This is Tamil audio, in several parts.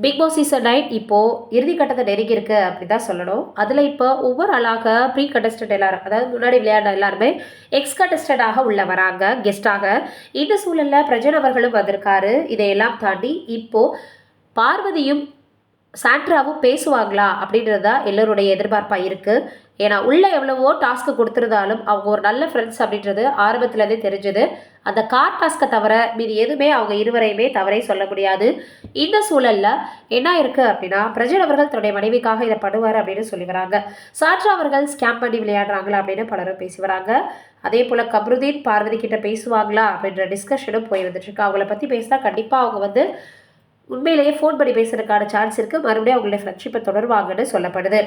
பிக் பாஸ் சீசன் 9 இப்போது இறுதிக்கட்டத்தை நெருங்கியிருக்கு அப்படி தான் சொல்லணும். அதில் இப்போ ஒவ்வொரு ஆளாக ப்ரீ கண்டஸ்டன்ட் எல்லாரும், அதாவது முன்னாடி விளையாட எல்லாருமே எக்ஸ் கண்டஸ்டண்டாக உள்ள வராங்க கெஸ்டாக. இந்த சூழலில் பிரஜன் அவர்களும் வந்திருக்காரு. இதையெல்லாம் தாண்டி இப்போது பார்வதியும் சாண்ட்ராவும் பேசுவாங்களா அப்படின்றது தான் எல்லோருடைய எதிர்பார்ப்பாக இருக்குது. ஏன்னா உள்ளே எவ்வளவோ டாஸ்க்கு கொடுத்துருந்தாலும் அவங்க ஒரு நல்ல ஃப்ரெண்ட்ஸ் அப்படின்றது ஆரம்பத்துலேருந்தே தெரிஞ்சது. அந்த கார் டாஸ்க்கை தவிர மீது எதுவுமே அவங்க இருவரையுமே தவறே சொல்ல முடியாது. இந்த சூழலில் என்ன இருக்குது அப்படின்னா, பிரஜன் அவர்கள் தன்னுடைய மனைவிக்காக இதை பண்ணுவார் அப்படின்னு சொல்லி வராங்க. சாண்ட்ரா அவர்கள் ஸ்கேம் பண்ணி விளையாடுறாங்களா அப்படின்னு பலரும் பேசி வராங்க. அதே போல் கம்ருதீன் பார்வதி கிட்ட பேசுவாங்களா அப்படின்ற டிஸ்கஷனும் போய் வந்துட்டுருக்கு. அவங்கள பற்றி பேசினா கண்டிப்பாக அவங்க வந்து உண்மையிலேயே ஃபோன் பண்ணி பேசுறதுக்கான சான்ஸ் இருக்குது. மறுபடியும் அவங்களுடைய ஃப்ரெண்ட்ஷிப்பை தொடர்வாங்கன்னு சொல்லப்படுது.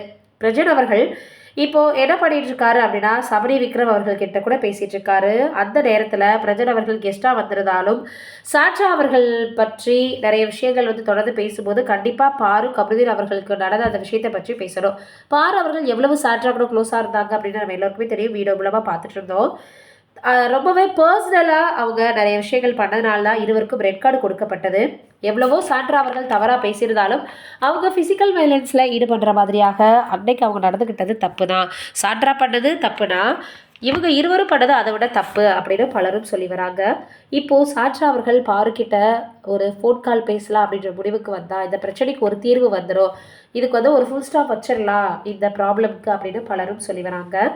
பிரஜன் அவர்கள் இப்போது என்ன பண்ணிட்டு இருக்காரு அப்படின்னா, சபரி விக்ரம் அவர்கள்கிட்ட கூட பேசிகிட்டு இருக்காரு. அந்த நேரத்தில் பிரஜன் அவர்கள் கெஸ்ட்டாக வந்திருந்தாலும் சாட்ரா அவர்கள் பற்றி நிறைய விஷயங்கள் வந்து தொடர்ந்து பேசும்போது கண்டிப்பாக பாரு கபிலதீன் அவர்களுக்கு நடந்த அந்த விஷயத்தை பற்றி பேசணும். பாரு அவர்கள் எவ்வளவு சாட்ரா கூட க்ளோஸாக இருந்தாங்க அப்படின்னு நம்ம எல்லாருக்குமே தெரியும். வீடியோ மூலமாக பார்த்துட்டு இருந்தோம். ரொம்பவே பர்சனலாக அவங்க நிறைய விஷயங்கள் பண்ணதுனால தான் இருவருக்கும் ரெட் கார்டு கொடுக்கப்பட்டது. எவ்வளவோ சாண்ட்ரா அவர்கள் தவறாக பேசியிருந்தாலும் அவங்க ஃபிசிக்கல் வயலன்ஸில் ஈடுபடுற மாதிரியாக அன்னைக்கு அவங்க நடந்துக்கிட்டது தப்பு தான். சாண்ட்ரா பண்ணது தப்புனா இவங்க இருவரும் பண்ணது அதை விட தப்பு அப்படின்னு பலரும் சொல்லி வராங்க. இப்போது சாண்ட்ரா அவர்கள் பாருக்கிட்ட ஒரு ஃபோன் கால் பேசலாம் அப்படின்ற முடிவுக்கு வந்தால் இந்த பிரச்சனைக்கு ஒரு தீர்வு வந்துடும், இதுக்கு வந்து ஒரு ஃபுல் ஸ்டாப் வச்சிடலாம் இந்த ப்ராப்ளம்க்கு அப்படின்னு பலரும் சொல்லி வராங்க.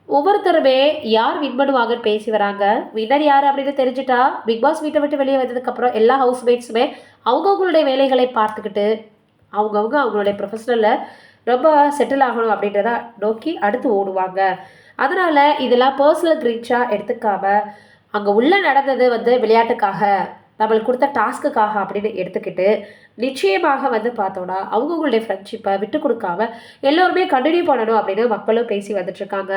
ஒவ்வொருத்தருமே யார் வின் பண்ணுவாங்கன்னு பேசி வராங்க. வின்னர் யார் அப்படின்னு தெரிஞ்சுட்டா பிக் பாஸ் வீட்டை விட்டு வெளியே வந்ததுக்கப்புறம் எல்லா ஹவுஸ்மேட்ஸுமே அவங்கவுங்களுடைய வேலைகளை பார்த்துக்கிட்டு அவங்கவுங்க அவங்களுடைய ப்ரொஃபஷனலில் ரொம்ப செட்டில் ஆகணும் அப்படின்றத நோக்கி அடுத்து ஓடுவாங்க. அதனால் இதெல்லாம் பர்சனல் ரீச்சாக எடுத்துக்காம அங்கே உள்ளே நடந்தது வந்து விளையாட்டுக்காக நம்மளுக்கு கொடுத்த டாஸ்க்குக்காக அப்படின்னு எடுத்துக்கிட்டு நிச்சயமாக வந்து பார்த்தோன்னா அவங்கவுங்களுடைய ஃப்ரெண்ட்ஷிப்பை விட்டு கொடுக்காம எல்லோருமே கண்டினியூ பண்ணணும் அப்படின்னு மக்களும் பேசி வந்துட்டுருக்காங்க.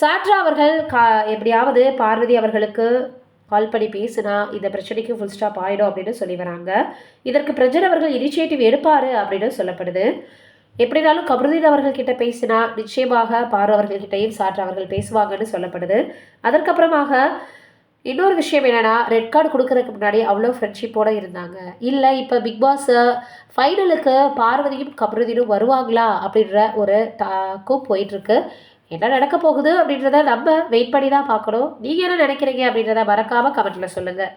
சாட்ரா அவர்கள் எப்படியாவது பார்வதி அவர்களுக்கு கால் பண்ணி பேசுனா இந்த பிரச்சனைக்கு ஃபுல் ஸ்டாப் ஆகிடும் அப்படின்னு சொல்லி வராங்க. இதற்கு பிரஜன் அவர்கள் இனிஷியேட்டிவ் எடுப்பார் அப்படின்னு சொல்லப்படுது. எப்படினாலும் கமருதீன் அவர்கள்கிட்ட பேசினா நிச்சயமாக பாரு அவர்கள்கிட்டையும் சாட்ரா அவர்கள் பேசுவாங்கன்னு சொல்லப்படுது. அதற்கப்புறமாக இன்னொரு விஷயம் என்னென்னா, ரெட் கார்டு கொடுக்கறதுக்கு முன்னாடி அவ்வளோ ஃப்ரெண்ட்ஷிப்போடு இருந்தாங்க. இல்லை இப்போ பிக் பாஸ் ஃபைனலுக்கு பார்வதியும் கமருதீனும் வருவாங்களா அப்படின்ற ஒரு டாக்கும் போயிட்டுருக்கு. என்ன நடக்க போகுது அப்படின்றத நம்ம வெயிட் பண்ணி தான் பார்க்கணும். நீங்கள் என்ன நினைக்கிறீங்க அப்படின்றத மறக்காமல் கமெண்ட்டில் சொல்லுங்கள்.